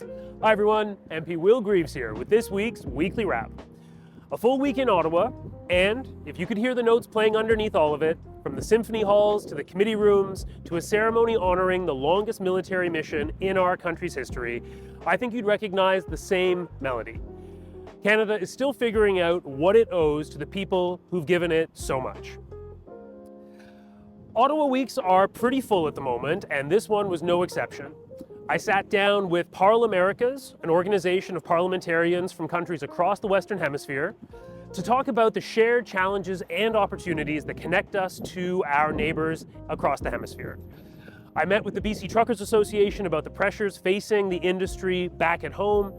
Hi everyone, MP Will Greaves here with this week's Weekly Wrap. A full week in Ottawa, and if you could hear the notes playing underneath all of it, from the symphony halls to the committee rooms to a ceremony honoring the longest military mission in our country's history, I think you'd recognize the same melody. Canada is still figuring out what it owes to the people who've given it so much. Ottawa weeks are pretty full at the moment, and this one was no exception. I sat down with Parliamericas, an organization of parliamentarians from countries across the Western Hemisphere, to talk about the shared challenges and opportunities that connect us to our neighbours across the hemisphere. I met with the BC Truckers Association about the pressures facing the industry back at home,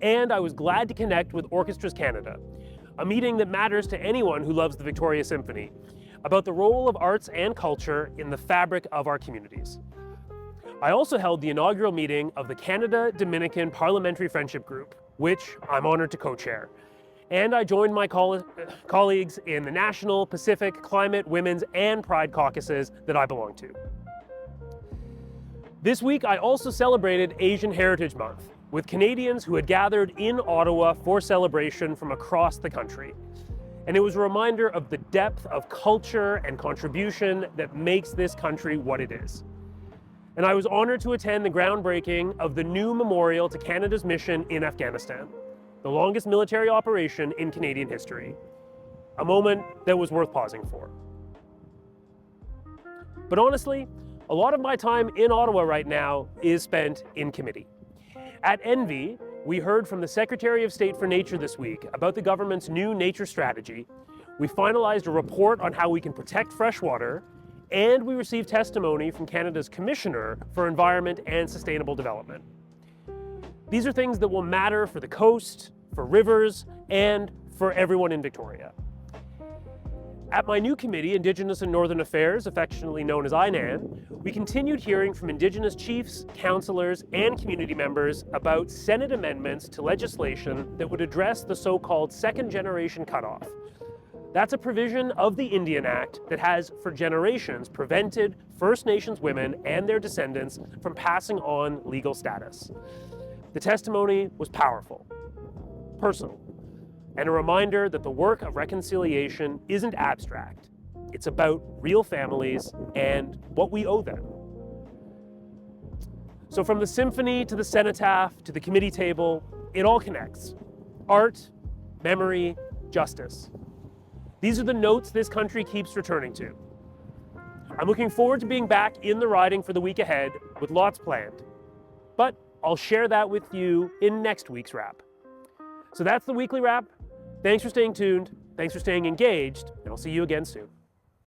and I was glad to connect with Orchestras Canada, a meeting that matters to anyone who loves the Victoria Symphony, about the role of arts and culture in the fabric of our communities. I also held the inaugural meeting of the Canada-Dominican Parliamentary Friendship Group, which I'm honored to co-chair. And I joined my colleagues in the National, Pacific, Climate, Women's, and Pride caucuses that I belong to. This week, I also celebrated Asian Heritage Month with Canadians who had gathered in Ottawa for celebration from across the country. And it was a reminder of the depth of culture and contribution that makes this country what it is. And I was honored to attend the groundbreaking of the new memorial to Canada's mission in Afghanistan, the longest military operation in Canadian history. A moment that was worth pausing for. But honestly, a lot of my time in Ottawa right now is spent in committee. At Envy, we heard from the Secretary of State for Nature this week about the government's new nature strategy. We finalized a report on how we can protect freshwater, and we received testimony from Canada's Commissioner for Environment and Sustainable Development. These are things that will matter for the coast, for rivers, and for everyone in Victoria. At my new committee, Indigenous and Northern Affairs, affectionately known as INAN, we continued hearing from Indigenous chiefs, councillors, and community members about Senate amendments to legislation that would address the so-called second-generation cutoff. That's a provision of the Indian Act that has, for generations, prevented First Nations women and their descendants from passing on legal status. The testimony was powerful, personal, and a reminder that the work of reconciliation isn't abstract. It's about real families and what we owe them. So from the symphony to the cenotaph to the committee table, it all connects. Art, memory, justice. These are the notes this country keeps returning to. I'm looking forward to being back in the riding for the week ahead with lots planned. But I'll share that with you in next week's wrap. So that's the weekly wrap. Thanks for staying tuned, thanks for staying engaged, and I'll see you again soon.